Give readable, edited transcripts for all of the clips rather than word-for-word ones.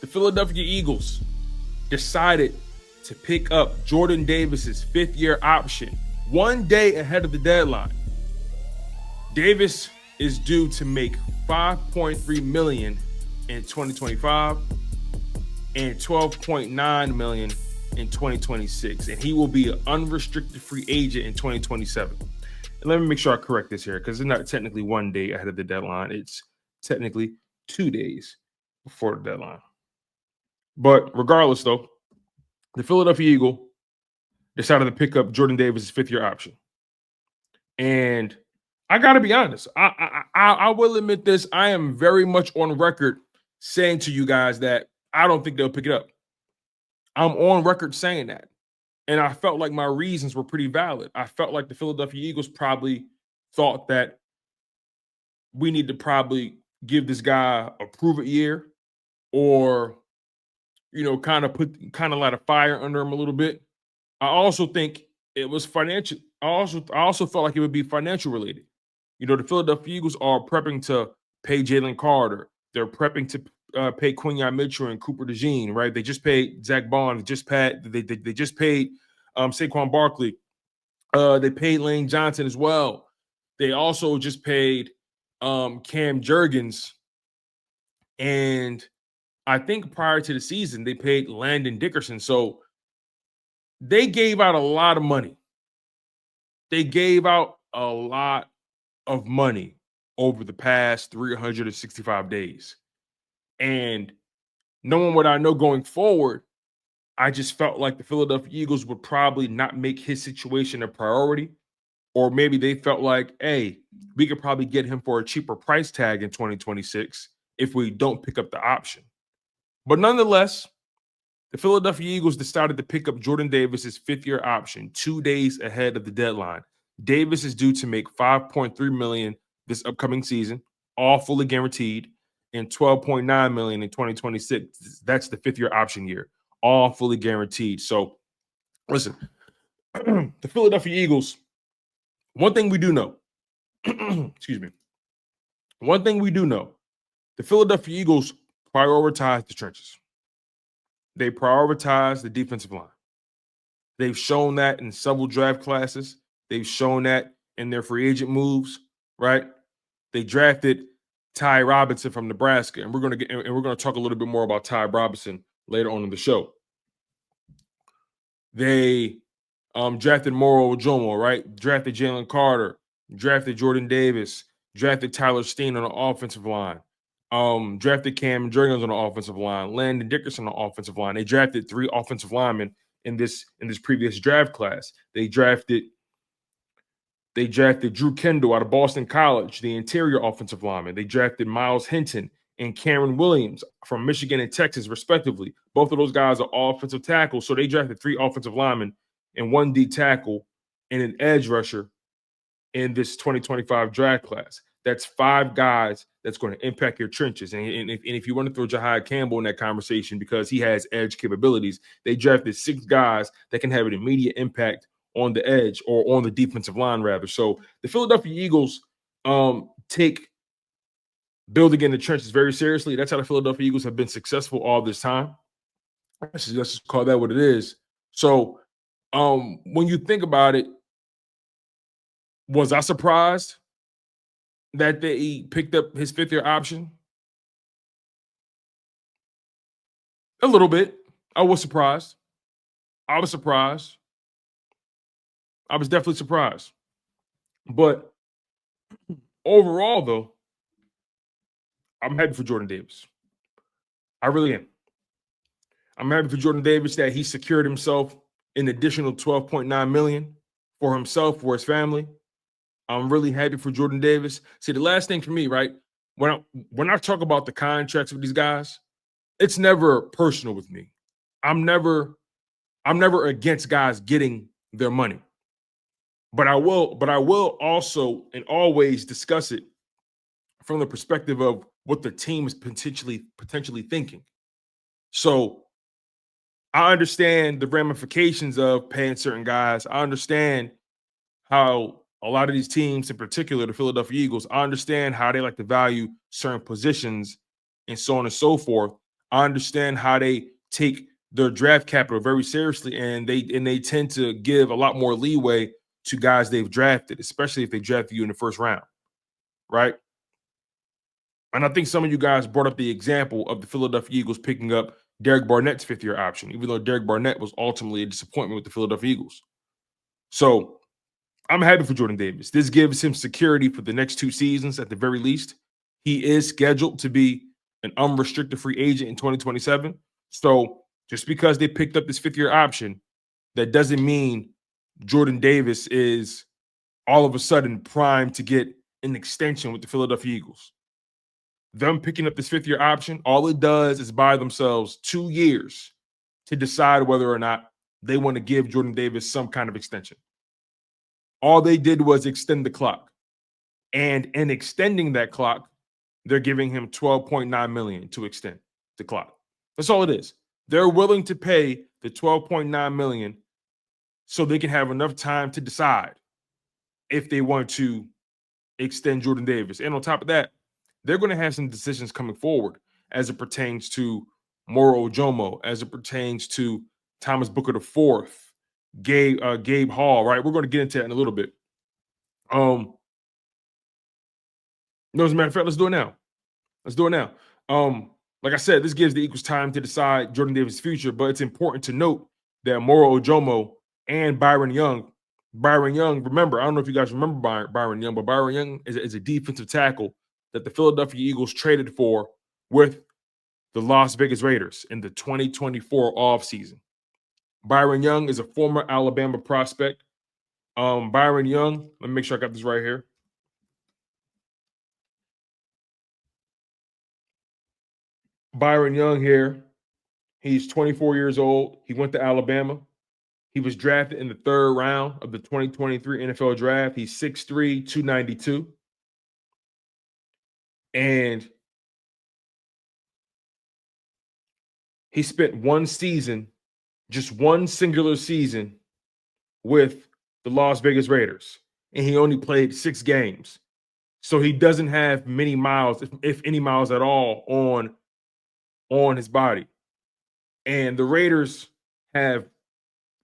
Philadelphia Eagles decided to pick up Jordan Davis's fifth-year option 1 day ahead of the deadline. Davis is due to make $5.3 million in 2025 and $12.9 million in 2026, and he will be an unrestricted free agent in 2027. And let me make sure I correct this here, because it's not technically 1 day ahead of the deadline. It's technically 2 days before the deadline. But regardless, though, the Philadelphia Eagle decided to pick up Jordan Davis' fifth-year option. And I got to be honest. I will admit this. I am very much on record saying to you guys that I don't think they'll pick it up. I'm on record saying that. And I felt like my reasons were pretty valid. I felt like the Philadelphia Eagles probably thought that we need to probably give this guy a prove-it year, or, you know, kind of light a fire under him a little bit. I also think it was financial. I also felt like it would be financial related. You know, the Philadelphia Eagles are prepping to pay Jalen Carter. They're prepping to pay Quinyon Mitchell and Cooper DeJean, right? They just paid Zack Baun. They just paid Saquon Barkley. They paid Lane Johnson as well. They also just paid Cam Jurgens. And I think prior to the season, they paid Landon Dickerson. So they gave out a lot of money. They gave out a lot of money over the past 365 days. And knowing what I know going forward, I just felt like the Philadelphia Eagles would probably not make his situation a priority. Or maybe they felt like, hey, we could probably get him for a cheaper price tag in 2026 if we don't pick up the option. But nonetheless, the Philadelphia Eagles decided to pick up Jordan Davis's fifth-year option 2 days ahead of the deadline. Davis is due to make $5.3 million this upcoming season, all fully guaranteed, and $12.9 million in 2026. That's the fifth-year option year, all fully guaranteed. So, listen, the Philadelphia Eagles, one thing we do know, excuse me, one thing we do know, the Philadelphia Eagles prioritize the trenches. They prioritize the defensive line. They've shown that in several draft classes. They've shown that in their free agent moves, right? They drafted Ty Robinson from Nebraska, and we're going to talk a little bit more about Ty Robinson later on in the show. They drafted Moro Ojomo, right? Drafted Jalen Carter, drafted Jordan Davis, drafted Tyler Steen on the offensive line. Drafted Cam Jurgens on the offensive line, Landon Dickerson on the offensive line. They drafted 3 offensive linemen in this previous draft class. They drafted Drew Kendall out of Boston College, the interior offensive lineman. They drafted Miles Hinton and Cameron Williams from Michigan and Texas, respectively. Both of those guys are offensive tackles. So they drafted 3 offensive linemen and 1 D tackle and an edge rusher in this 2025 draft class. That's 5 guys that's going to impact your trenches. And if you want to throw Jahai Campbell in that conversation because he has edge capabilities, they drafted 6 guys that can have an immediate impact on the edge, or on the defensive line, rather. So the Philadelphia Eagles take building in the trenches very seriously. That's how the Philadelphia Eagles have been successful all this time. Let's just call that what it is. So when you think about it, was I surprised that they picked up his fifth-year option? A little bit. I was surprised. I was definitely surprised. But overall, though, I'm happy for Jordan Davis. I really am. I'm happy for Jordan Davis that he secured himself an additional $12.9 million for himself, for his family. I'm really happy for Jordan Davis. See, the last thing for me, right? When I talk about the contracts with these guys, it's never personal with me. I'm never against guys getting their money. But I will also and always discuss it from the perspective of what the team is potentially thinking. So I understand the ramifications of paying certain guys. I understand how a lot of these teams, in particular the Philadelphia Eagles, I understand how they like to value certain positions and so on and so forth. I understand how they take their draft capital very seriously, and they tend to give a lot more leeway to guys they've drafted, especially if they drafted you in the first round, right? And I think some of you guys brought up the example of the Philadelphia Eagles picking up Derek Barnett's fifth-year option, even though Derek Barnett was ultimately a disappointment with the Philadelphia Eagles. So I'm happy for Jordan Davis. This gives him security for the next 2 seasons at the very least. He is scheduled to be an unrestricted free agent in 2027. So just because they picked up this fifth-year option, that doesn't mean Jordan Davis is all of a sudden primed to get an extension with the Philadelphia Eagles. Them picking up this fifth-year option, all it does is buy themselves 2 years to decide whether or not they want to give Jordan Davis some kind of extension. All they did was extend the clock. And in extending that clock, they're giving him $12.9 million to extend the clock. That's all it is. They're willing to pay the $12.9 million so they can have enough time to decide if they want to extend Jordan Davis. And on top of that, they're going to have some decisions coming forward as it pertains to Moro Ojomo, as it pertains to Thomas Booker IV, Gabe Hall, right? We're going to get into that in a little bit. No, as a matter of fact, let's do it now. Let's do it now. Like I said, this gives the Eagles time to decide Jordan Davis' future, but it's important to note that Moro Ojomo and Byron Young, remember, I don't know if you guys remember Byron Young, but Byron Young is a defensive tackle that the Philadelphia Eagles traded for with the Las Vegas Raiders in the 2024 offseason. Byron Young is a former Alabama prospect. Byron Young, let me make sure I got this right here. Byron Young here. He's 24 years old. He went to Alabama. He was drafted in the 3rd round of the 2023 NFL draft. He's 6'3", 292. And he spent one season, just one singular season, with the Las Vegas Raiders. And he only played 6 games. So he doesn't have many miles, if any miles at all, on his body. And the Raiders have,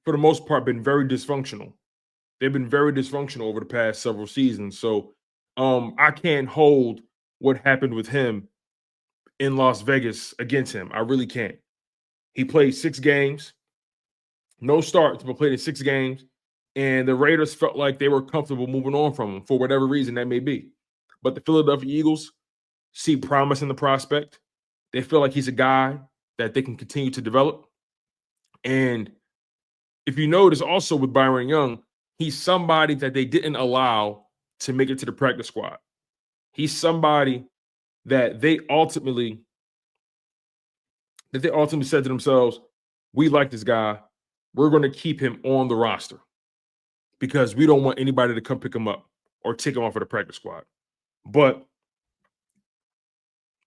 for the most part, been very dysfunctional. They've been very dysfunctional over the past several seasons. So I can't hold what happened with him in Las Vegas against him. I really can't. He played 6 games, no starts, but played in 6 games. And the Raiders felt like they were comfortable moving on from him for whatever reason that may be. But the Philadelphia Eagles see promise in the prospect. They feel like he's a guy that they can continue to develop. And if you notice also with Byron Young, he's somebody that they didn't allow to make it to the practice squad. He's somebody that they ultimately said to themselves, we like this guy. We're going to keep him on the roster because we don't want anybody to come pick him up or take him off of the practice squad. But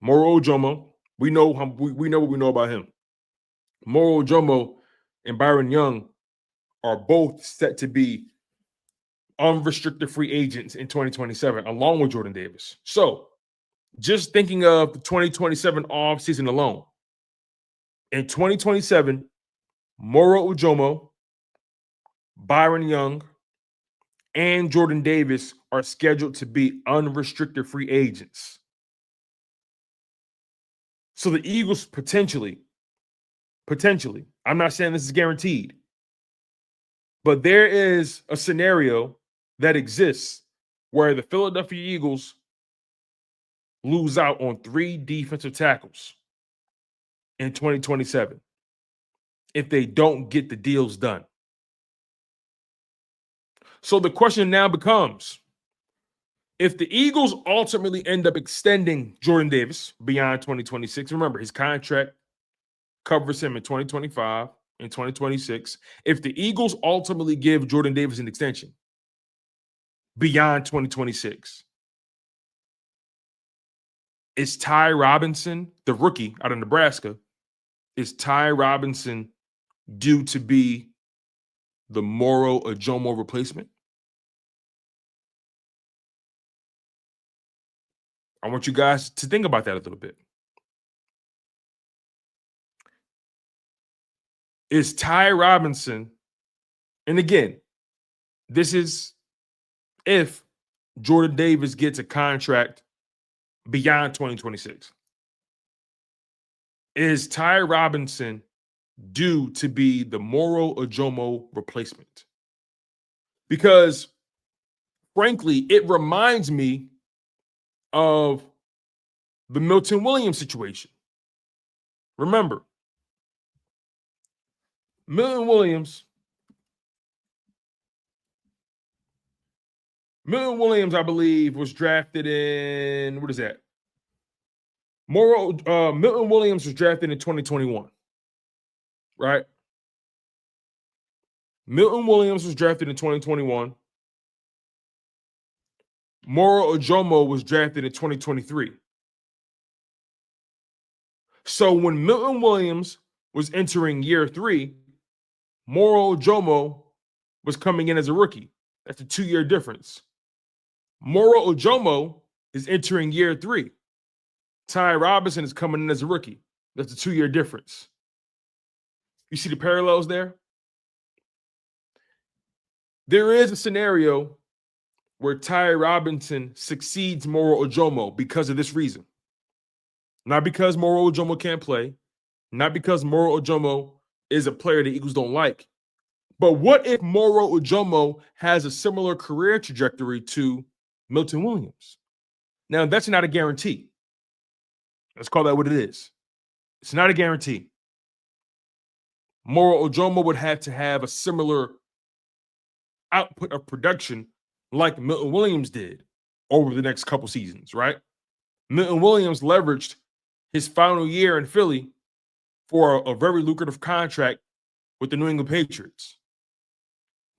Moro Ojomo, we know what we know about him. Moro Ojomo and Byron Young are both set to be unrestricted free agents in 2027, along with Jordan Davis. So just thinking of the 2027 offseason alone, in 2027, Moro Ojomo, Byron Young, and Jordan Davis are scheduled to be unrestricted free agents. So the Eagles potentially, I'm not saying this is guaranteed, but there is a scenario that exists where the Philadelphia Eagles lose out on 3 defensive tackles in 2027 if they don't get the deals done. So the question now becomes, if the Eagles ultimately end up extending Jordan Davis beyond 2026, remember his contract covers him in 2025 and 2026. If the Eagles ultimately give Jordan Davis an extension beyond 2026, is Ty Robinson, the rookie out of Nebraska, is Ty Robinson due to be the Moro Ojomo replacement? I want you guys to think about that a little bit. Is Ty Robinson, and again, this is if Jordan Davis gets a contract beyond 2026. Is Ty Robinson due to be the Moro Ojomo replacement? Because frankly, it reminds me of the Milton Williams situation. Remember, Milton Williams, I believe, was drafted in, what is that? Milton Williams was drafted in 2021, right? Milton Williams was drafted in 2021. Moro Ojomo was drafted in 2023. So when Milton Williams was entering year 3, Moro Ojomo was coming in as a rookie. That's a 2-year difference. Moro Ojomo is entering year 3. Ty Robinson is coming in as a rookie. That's a 2-year difference. You see the parallels there? There is a scenario where Ty Robinson succeeds Moro Ojomo because of this reason. Not because Moro Ojomo can't play, not because Moro Ojomo is a player the Eagles don't like. But what if Moro Ojomo has a similar career trajectory to Milton Williams? Now, that's not a guarantee. Let's call that what it is. It's not a guarantee. Moro Ojomo would have to have a similar output of production like Milton Williams did over the next couple seasons, right? Milton Williams leveraged his final year in Philly for a very lucrative contract with the New England Patriots.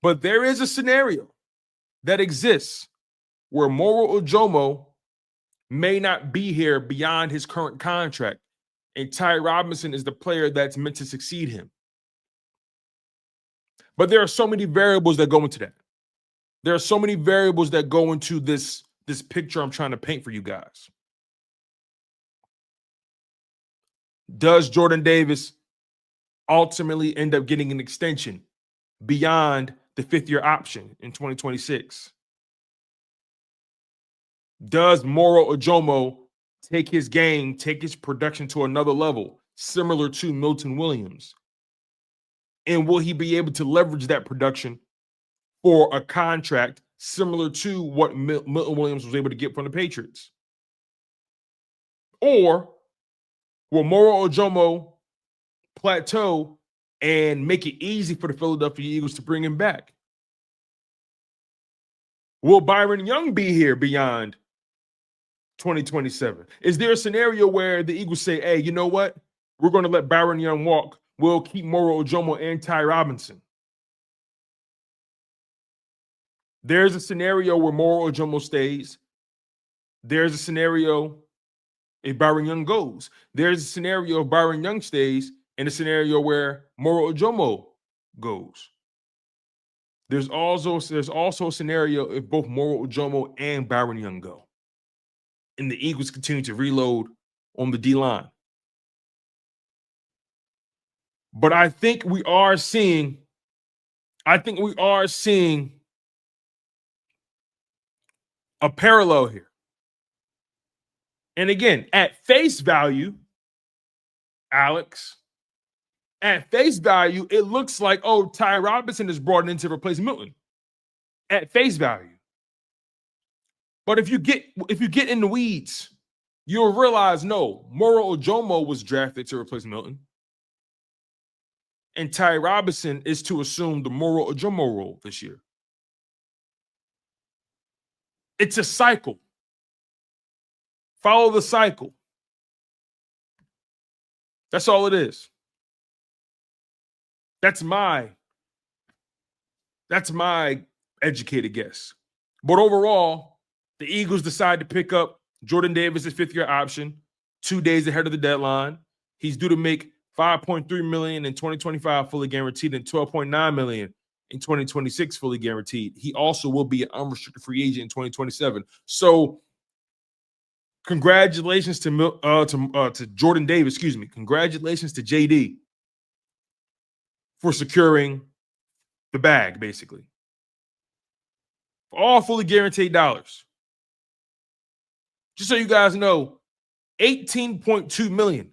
But there is a scenario that exists where Moro Ojomo may not be here beyond his current contract, and Ty Robinson is the player that's meant to succeed him. But there are so many variables that go into that. There are so many variables that go into this picture I'm trying to paint for you guys. Does Jordan Davis ultimately end up getting an extension beyond the 5th-year option in 2026? Does Moro Ojomo take his game, take his production to another level, similar to Milton Williams? And will he be able to leverage that production for a contract similar to what Milton Williams was able to get from the Patriots? Or will Moro Ojomo plateau and make it easy for the Philadelphia Eagles to bring him back? Will Byron Young be here beyond 2027? Is there a scenario where the Eagles say, hey, you know what? We're going to let Byron Young walk. We'll keep Moro Ojomo and Ty Robinson. There's a scenario where Moro Ojomo stays. There's a scenario if Byron Young goes. There's a scenario if Byron Young stays, and a scenario where Moro Ojomo goes. There's also a scenario if both Moro Ojomo and Byron Young go, and the Eagles continue to reload on the D-line. But I think we are seeing a parallel here. And again, at face value, Alex, at face value, it looks like, oh, Ty Robinson is brought in to replace Milton. At face value. But if you get in the weeds, you'll realize, no, Moro Ojomo was drafted to replace Milton. And Ty Robinson is to assume the Moro Ojomo role this year. It's a cycle. Follow the cycle. That's all it is. That's my educated guess. But overall, the Eagles decide to pick up Jordan Davis' 5th-year option 2 days ahead of the deadline. He's due to make $5.3 million in 2025 fully guaranteed and $12.9 million in 2026 fully guaranteed. He also will be an unrestricted free agent in 2027. So congratulations to Jordan Davis, Congratulations to JD. for securing the bag, basically. For all fully guaranteed dollars. Just so you guys know, $18.2 million.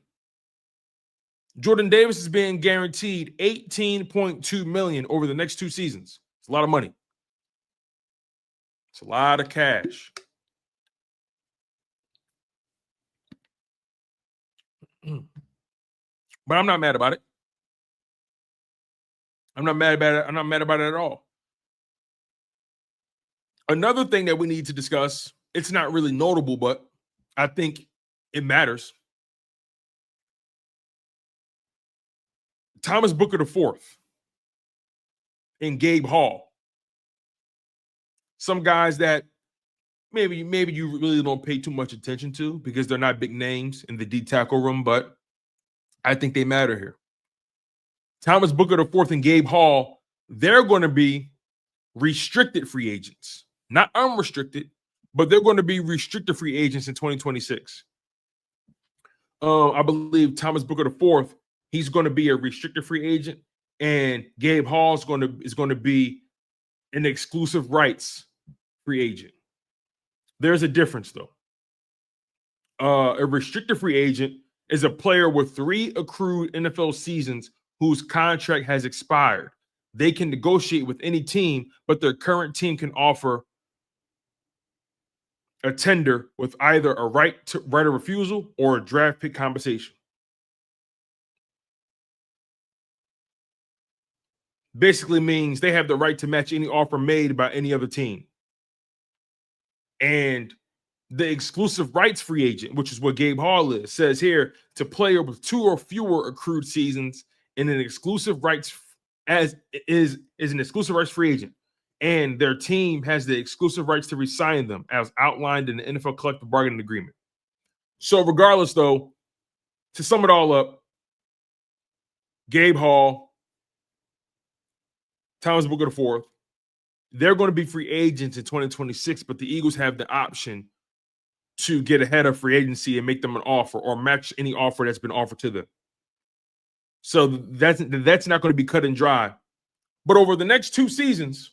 Jordan Davis is being guaranteed $18.2 million over the next 2 seasons. It's a lot of money. It's a lot of cash. But I'm not mad about it. I'm not mad about it. I'm not mad about it at all. Another thing that we need to discuss, it's not really notable, but I think it matters. Thomas Booker IV and Gabe Hall. Some guys that maybe you really don't pay too much attention to because they're not big names in the D tackle room, but I think they matter here. Thomas Booker IV and Gabe Hall, they're going to be restricted free agents. Not unrestricted, but they're going to be restricted free agents in 2026. I believe Thomas Booker IV, he's going to be a restricted free agent, and Gabe Hall is going to be an exclusive rights free agent. There's a difference, though. A restricted free agent is a player with 3 accrued NFL seasons whose contract has expired. They can negotiate with any team, but their current team can offer a tender with either a right of refusal or a draft pick compensation. Basically means they have the right to match any offer made by any other team. And the exclusive rights free agent, which is what Gabe Hall is, says here to player with 2 or fewer accrued seasons in an exclusive rights as is an exclusive rights free agent. And their team has the exclusive rights to re-sign them as outlined in the NFL collective bargaining agreement. So regardless, though, to sum it all up, Gabe Hall, Thomas Booker IV, they're going to be free agents in 2026, but the Eagles have the option to get ahead of free agency and make them an offer or match any offer that's been offered to them. So that's not going to be cut and dry. But over the next 2 seasons,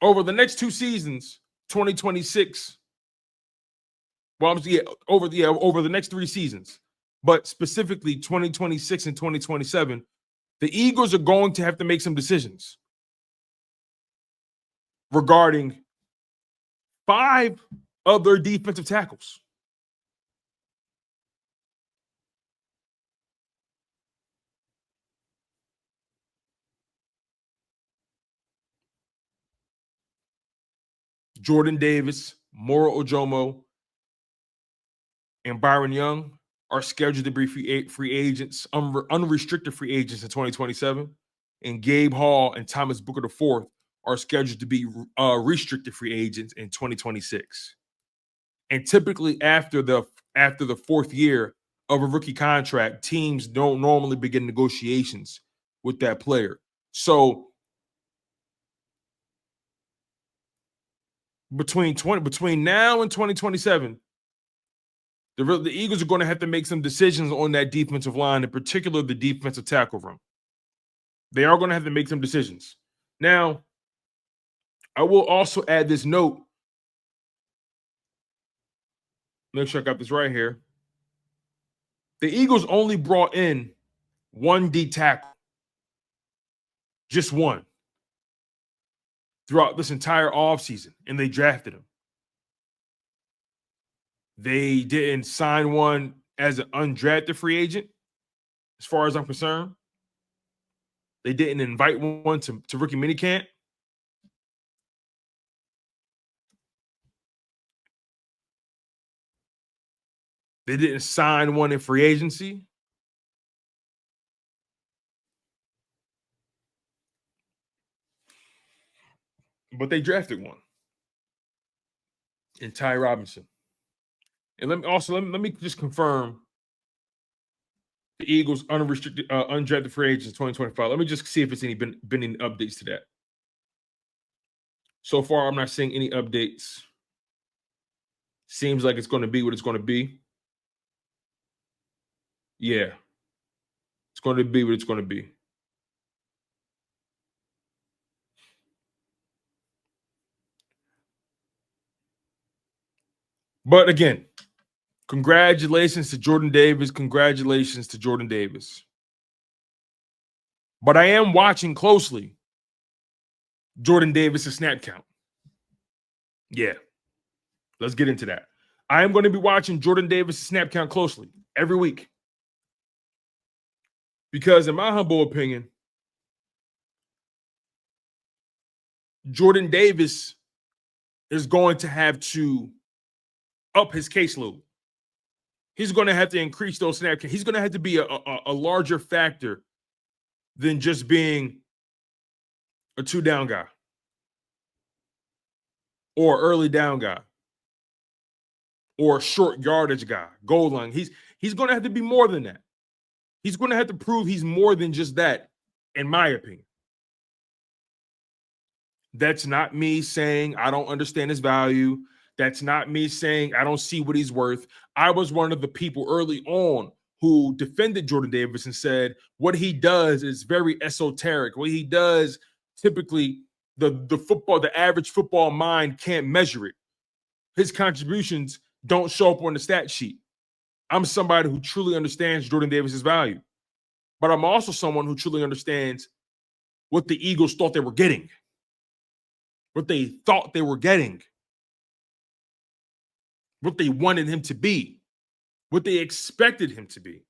over the next 2 seasons, 2026, over the next 3 seasons, but specifically 2026 and 2027, the Eagles are going to have to make some decisions regarding 5 of their defensive tackles. Jordan Davis, Moro Ojomo, and Byron Young are scheduled to be free agents, unrestricted free agents in 2027. And Gabe Hall and Thomas Booker IV are scheduled to be restricted free agents in 2026. And typically after the 4th year of a rookie contract, teams don't normally begin negotiations with that player. So between now and 2027, the Eagles are going to have to make some decisions on that defensive line, in particular the defensive tackle room. They are going to have to make some decisions. Now, I will also add this note. Make sure I got this right here. The Eagles only brought in 1 D tackle. Just 1. Throughout this entire offseason, and they drafted him. They didn't sign one as an undrafted free agent, as far as I'm concerned. They didn't invite one to rookie minicamp. They didn't sign one in free agency. But they drafted one. In Ty Robinson. And let me just confirm the Eagles unrestricted undrafted free agents 2025. Let me just see if it's been any updates to that. So far, I'm not seeing any updates. Seems like it's going to be what it's going to be. Yeah. going to be what it's going to be. But again, congratulations to Jordan Davis. Congratulations to Jordan Davis. But I am watching closely Jordan Davis' snap count. Yeah, let's get into that. I am going to be watching Jordan Davis' snap count closely every week. Because in my humble opinion, Jordan Davis is going to have to up his caseload. He's going to have to increase those snap counts. He's going to have to be a larger factor than just being a 2-down guy or early down guy or a short yardage guy, goal line. He's going to have to be more than that. He's going to have to prove he's more than just that, in my opinion. That's not me saying I don't understand his value. That's not me saying I don't see what he's worth. I was one of the people early on who defended Jordan Davis and said what he does is very esoteric. What he does, typically, the average football mind can't measure it. His contributions don't show up on the stat sheet. I'm somebody who truly understands Jordan Davis's value, but I'm also someone who truly understands what the Eagles thought they were getting. What they thought they were getting, what they wanted him to be, what they expected him to be.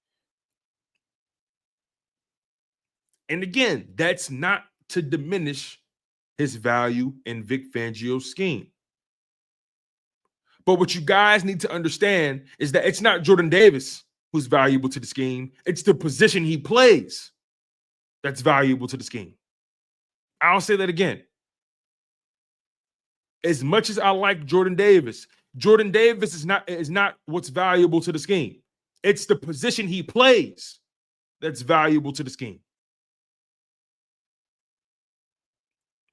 And again, that's not to diminish his value in Vic Fangio's scheme. But what you guys need to understand is that it's not Jordan Davis who's valuable to the scheme. It's the position he plays that's valuable to the scheme. I'll say that again. As much as I like Jordan Davis is not what's valuable to the scheme. It's the position he plays that's valuable to the scheme.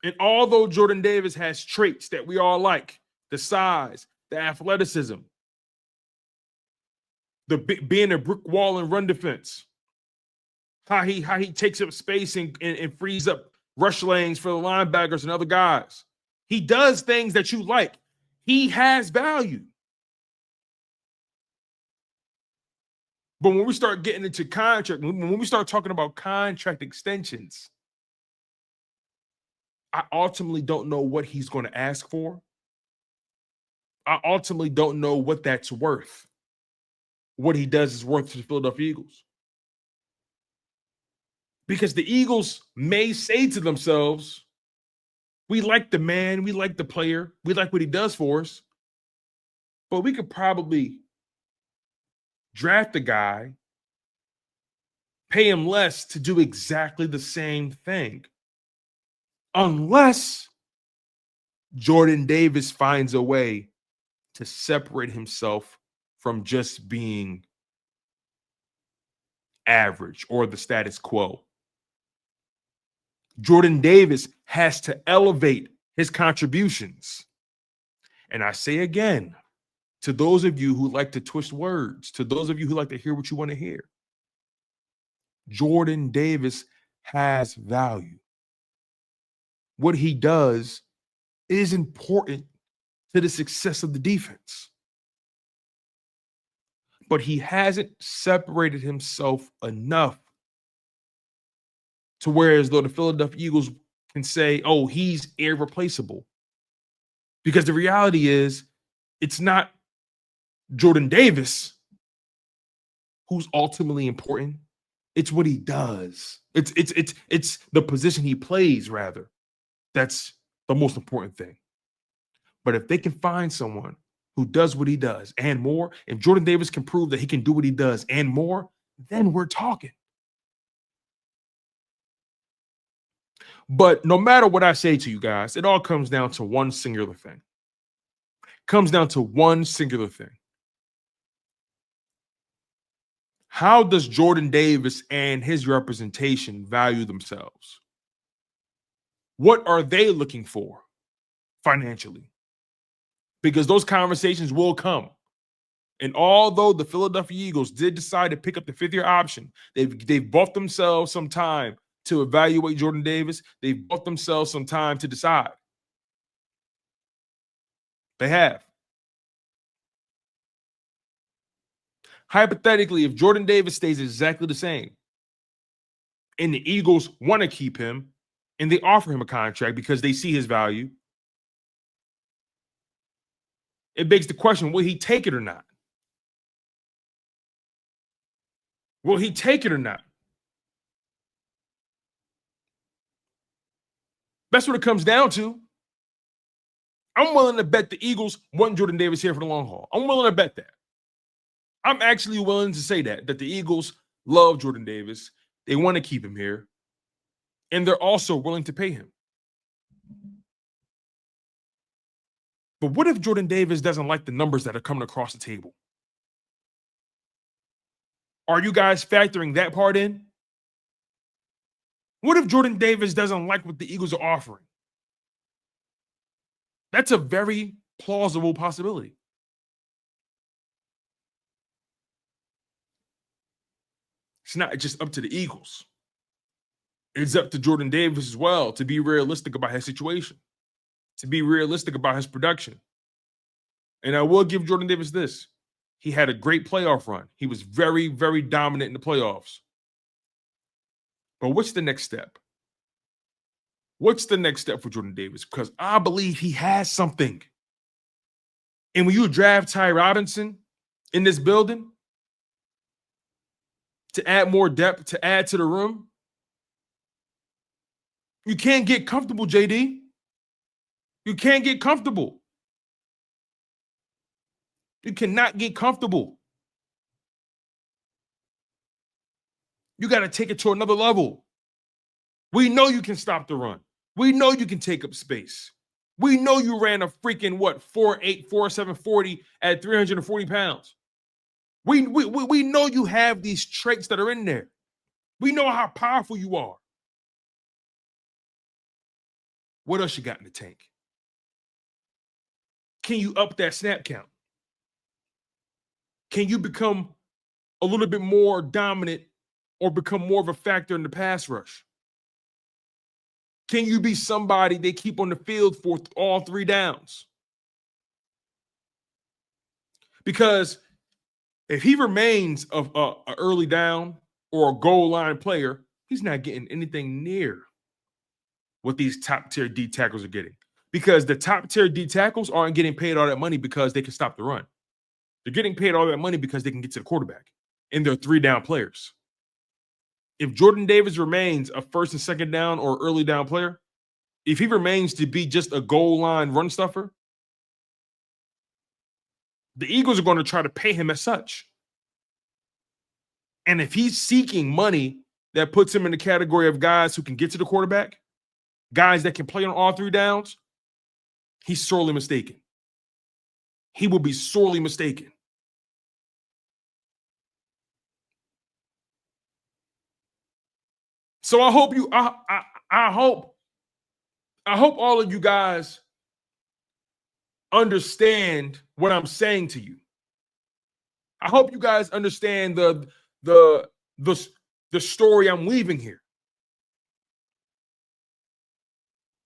And although Jordan Davis has traits that we all like, the size, the athleticism, being a brick wall and run defense, how he takes up space and frees up rush lanes for the linebackers and other guys. He does things that you like. He has value. But when we start getting into contract, when we start talking about contract extensions, I ultimately don't know what he's going to ask for. I ultimately don't know what that's worth. What he does is worth to the Philadelphia Eagles. Because the Eagles may say to themselves, we like the man, we like the player, we like what he does for us, but we could probably draft a guy, pay him less to do exactly the same thing. Unless Jordan Davis finds a way to separate himself from just being average or the status quo. Jordan Davis has to elevate his contributions. And I say again, to those of you who like to twist words, to those of you who like to hear what you want to hear, Jordan Davis has value. What he does is important to the success of the defense. But he hasn't separated himself enough to where as though the Philadelphia Eagles can say, oh, he's irreplaceable. Because the reality is, it's not Jordan Davis who's ultimately important. It's what he does. It's the position he plays, rather. That's the most important thing. But if they can find someone who does what he does and more, if Jordan Davis can prove that he can do what he does and more, then we're talking. But no matter what I say to you guys, it all comes down to one singular thing. Comes down to one singular thing. How does Jordan Davis and his representation value themselves? What are they looking for financially? Because those conversations will come. And although the Philadelphia Eagles did decide to pick up the 5th-year option, they've bought themselves some time to evaluate Jordan Davis. They've bought themselves some time to decide. They have. Hypothetically, if Jordan Davis stays exactly the same and the Eagles want to keep him and they offer him a contract because they see his value, it begs the question, will he take it or not? Will he take it or not? That's what it comes down to. I'm willing to bet the Eagles want Jordan Davis here for the long haul. I'm willing to bet that. I'm actually willing to say that the Eagles love Jordan Davis. They want to keep him here. And they're also willing to pay him. But what if Jordan Davis doesn't like the numbers that are coming across the table? Are you guys factoring that part in? What if Jordan Davis doesn't like what the Eagles are offering? That's a very plausible possibility. It's not just up to the Eagles. It's up to Jordan Davis as well to be realistic about his situation, to be realistic about his production. And I will give Jordan Davis this. He had a great playoff run. He was very, very dominant in the playoffs. But what's the next step? What's the next step for Jordan Davis? Because I believe he has something. And when you draft Ty Robinson in this building to add more depth, to add to the room, you can't get comfortable, JD. You can't get comfortable. You cannot get comfortable. You got to take it to another level. We know you can stop the run. We know you can take up space. We know you ran a freaking, 4.8, 4.7 40 at 340 pounds. We know you have these traits that are in there. We know how powerful you are. What else you got in the tank? Can you up that snap count? Can you become a little bit more dominant or become more of a factor in the pass rush? Can you be somebody they keep on the field for all 3 downs? Because if he remains an early down or a goal line player, he's not getting anything near what these top-tier D tackles are getting. Because the top-tier D tackles aren't getting paid all that money because they can stop the run. They're getting paid all that money because they can get to the quarterback. And they're 3-down players. If Jordan Davis remains a first and second down or early down player, if he remains to be just a goal line run stuffer, the Eagles are going to try to pay him as such. And if he's seeking money that puts him in the category of guys who can get to the quarterback, guys that can play on all 3 downs, he's sorely mistaken. He will be sorely mistaken. So I hope I hope all of you guys understand what I'm saying to you. I hope you guys understand the story I'm weaving here.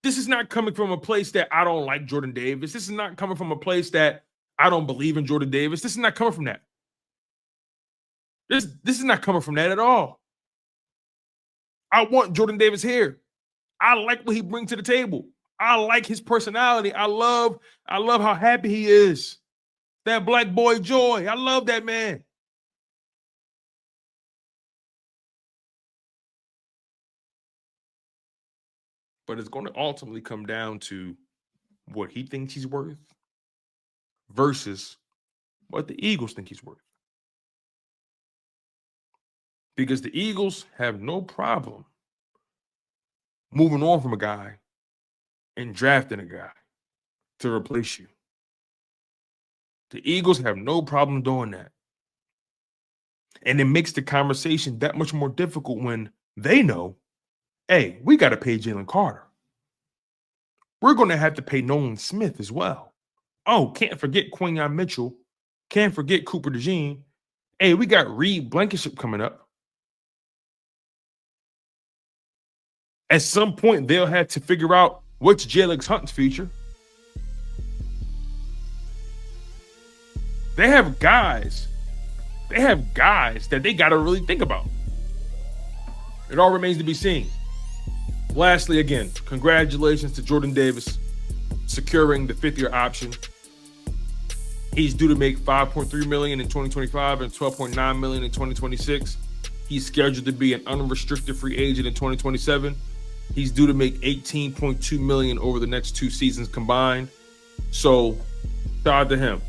This is not coming from a place that I don't like Jordan Davis. This is not coming from a place that I don't believe in Jordan Davis. This is not coming from that. This is not coming from that at all. I want Jordan Davis here. I like what he brings to the table. I like his personality. I love how happy he is. That black boy joy. I love that man. But it's going to ultimately come down to what he thinks he's worth versus what the Eagles think he's worth. Because the Eagles have no problem moving on from a guy and drafting a guy to replace you. The Eagles have no problem doing that. And it makes the conversation that much more difficult when they know, hey, we got to pay Jalen Carter. We're going to have to pay Nolan Smith as well. Oh, can't forget Quinyon Mitchell. Can't forget Cooper DeJean. Hey, we got Reed Blankenship coming up. At some point, they'll have to figure out what's Jalen Hunt's future. They have guys. They have guys that they got to really think about. It all remains to be seen. Lastly, again, congratulations to Jordan Davis securing the fifth-year option. He's due to make $5.3 million in 2025 and $12.9 million in 2026. He's scheduled to be an unrestricted free agent in 2027. He's due to make $18.2 million over the next 2 seasons combined. So, shout out to him.